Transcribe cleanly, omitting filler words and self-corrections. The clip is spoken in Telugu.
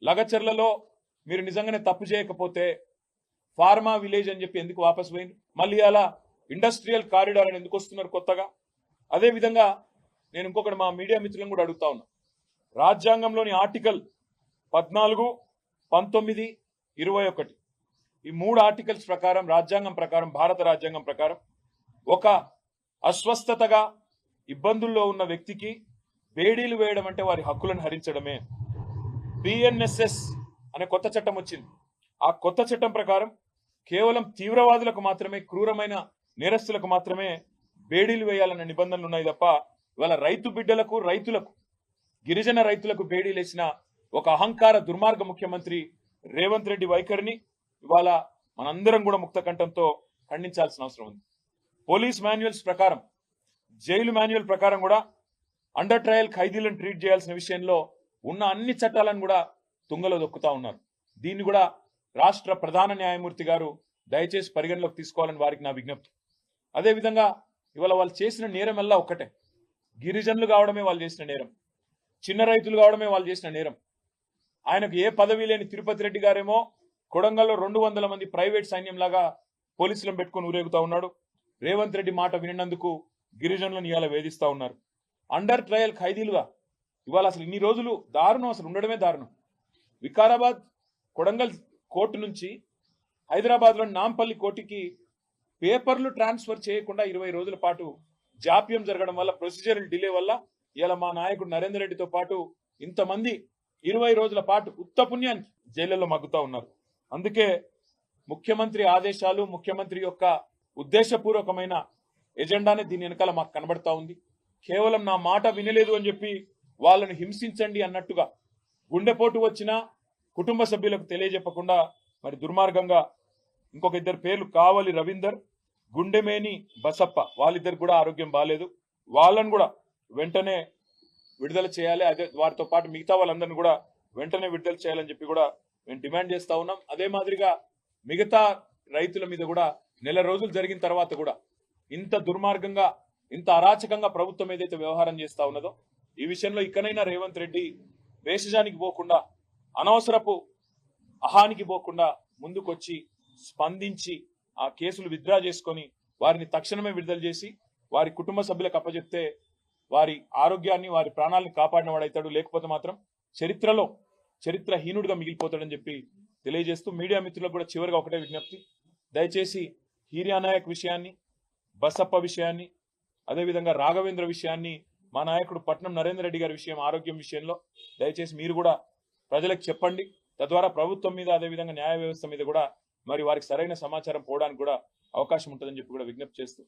లగచర్లలో మీరు నిజంగానే తప్పు చేయకపోతే ఫార్మా విలేజ్ అని చెప్పి ఎందుకు వాపస్ పోయింది? మళ్ళీ అలా ఇండస్ట్రియల్ కారిడార్ అని ఎందుకు వస్తున్నారు కొత్తగా? అదేవిధంగా నేను ఇంకొకటి మా మీడియా మిత్రులను కూడా అడుగుతా ఉన్నా. రాజ్యాంగంలోని ఆర్టికల్ 14, 19, 21 ఈ 3 ఆర్టికల్స్ ప్రకారం, రాజ్యాంగం ప్రకారం, భారత రాజ్యాంగం ప్రకారం ఒక అస్వస్థతగా ఇబ్బందుల్లో ఉన్న వ్యక్తికి బేడీలు వేయడం అంటే వారి హక్కులను హరించడమే. బిఎన్ఎస్ఎస్ అనే కొత్త చట్టం వచ్చింది. ఆ కొత్త చట్టం ప్రకారం కేవలం తీవ్రవాదులకు మాత్రమే, క్రూరమైన నేరస్తులకు మాత్రమే బేడీలు వేయాలన్న నిబంధనలు ఉన్నాయి తప్ప ఇవాళ రైతు బిడ్డలకు, రైతులకు, గిరిజన రైతులకు బేడీలు వేసిన ఒక అహంకార దుర్మార్గ ముఖ్యమంత్రి రేవంత్ రెడ్డి వైఖరిని ఇవాళ మనందరం కూడా ముక్త కంఠంతో ఖండించాల్సిన అవసరం ఉంది. పోలీస్ మాన్యువల్స్ ప్రకారం, జైలు మాన్యువల్ ప్రకారం కూడా అండర్ ట్రయల్ ఖైదీలను ట్రీట్ చేయాల్సిన విషయంలో ఉన్న అన్ని చట్టాలను కూడా తుంగలో దొక్కుతా ఉన్నారు. దీన్ని కూడా రాష్ట్ర ప్రధాన న్యాయమూర్తి గారు దయచేసి పరిగణలోకి తీసుకోవాలని వారికి నా విజ్ఞప్తి. అదేవిధంగా ఇవాళ వాళ్ళు చేసిన నేరం వల్ల ఒక్కటే, గిరిజనులు కావడమే వాళ్ళు చేసిన నేరం, చిన్న రైతులు కావడమే వాళ్ళు చేసిన నేరం. ఆయనకు ఏ పదవి లేని తిరుపతి రెడ్డి గారేమో కొడంగల్లో 200 మంది ప్రైవేట్ సైన్యంలాగా పోలీసులను పెట్టుకుని ఊరేగుతా ఉన్నాడు. రేవంత్ రెడ్డి మాట వినినందుకు గిరిజనులను ఇవాళ వేధిస్తా ఉన్నారు. అండర్ ట్రయల్ ఖైదీలుగా ఇవాళ అసలు ఇన్ని రోజులు దారుణం, అసలు ఉండడమే దారుణం. వికారాబాద్ కొడంగల్ కోర్టు నుంచి హైదరాబాద్లోని నాంపల్లి కోర్టుకి పేపర్లు ట్రాన్స్ఫర్ చేయకుండా 20 రోజుల పాటు జాప్యం జరగడం వల్ల, ప్రొసీజరల్ డిలే వల్ల ఇలా మా నాయకుడు నరేందర్ రెడ్డితో పాటు ఇంతమంది 20 రోజుల పాటు ఉత్తపుణ్యానికి జైళ్లలో మగ్గుతా ఉన్నారు. అందుకే ముఖ్యమంత్రి ఆదేశాలు, ముఖ్యమంత్రి యొక్క ఉద్దేశపూర్వకమైన ఎజెండానే దీని వెనకాల మాకు కనబడతా ఉంది. కేవలం నా మాట వినలేదు అని చెప్పి వాళ్ళని హింసించండి అన్నట్టుగా గుండెపోటు వచ్చినా కుటుంబ సభ్యులకు తెలియజెప్పకుండా మరి దుర్మార్గంగా ఇంకొక 2 పేర్లు, కావలి రవీందర్, గుండెమేని బసప్ప, వాళ్ళిద్దరు కూడా ఆరోగ్యం బాగాలేదు. వాళ్ళని కూడా వెంటనే విడుదల చేయాలి. అదే వారితో పాటు మిగతా వాళ్ళందరినీ కూడా వెంటనే విడుదల చేయాలని చెప్పి కూడా మేము డిమాండ్ చేస్తా ఉన్నాం. అదే మాదిరిగా మిగతా రైతుల మీద కూడా నెల రోజులు జరిగిన తర్వాత కూడా ఇంత దుర్మార్గంగా, ఇంత అరాచకంగా ప్రభుత్వం ఏదైతే వ్యవహారం చేస్తా ఉన్నదో ఈ విషయంలో ఇకనైనా రేవంత్ రెడ్డి వేషజానికి పోకుండా, అనవసరపు అహానికి పోకుండా ముందుకొచ్చి స్పందించి ఆ కేసులు విత్డ్రా చేసుకొని వారిని తక్షణమే విడుదల చేసి వారి కుటుంబ సభ్యులకు అప్పచెప్తే వారి ఆరోగ్యాన్ని, వారి ప్రాణాలను కాపాడిన వాడైతాడు. లేకపోతే మాత్రం చరిత్రహీనుడిగా మిగిలిపోతాడని చెప్పి తెలియజేస్తూ మీడియా మిత్రులకు కూడా చివరిగా ఒకటే విజ్ఞప్తి, దయచేసి హీర్యానాయక్ విషయాన్ని, బసప్ప విషయాన్ని, అదేవిధంగా రాఘవేంద్ర విషయాన్ని, మా నాయకుడు పట్నం నరేందర్ రెడ్డి గారి విషయం, ఆరోగ్యం విషయంలో దయచేసి మీరు కూడా ప్రజలకు చెప్పండి. తద్వారా ప్రభుత్వం మీద, అదేవిధంగా న్యాయ వ్యవస్థ మీద కూడా మరి వారికి సరైన సమాచారం పోవడానికి కూడా అవకాశం ఉంటుందని చెప్పి కూడా విజ్ఞప్తి చేస్తూ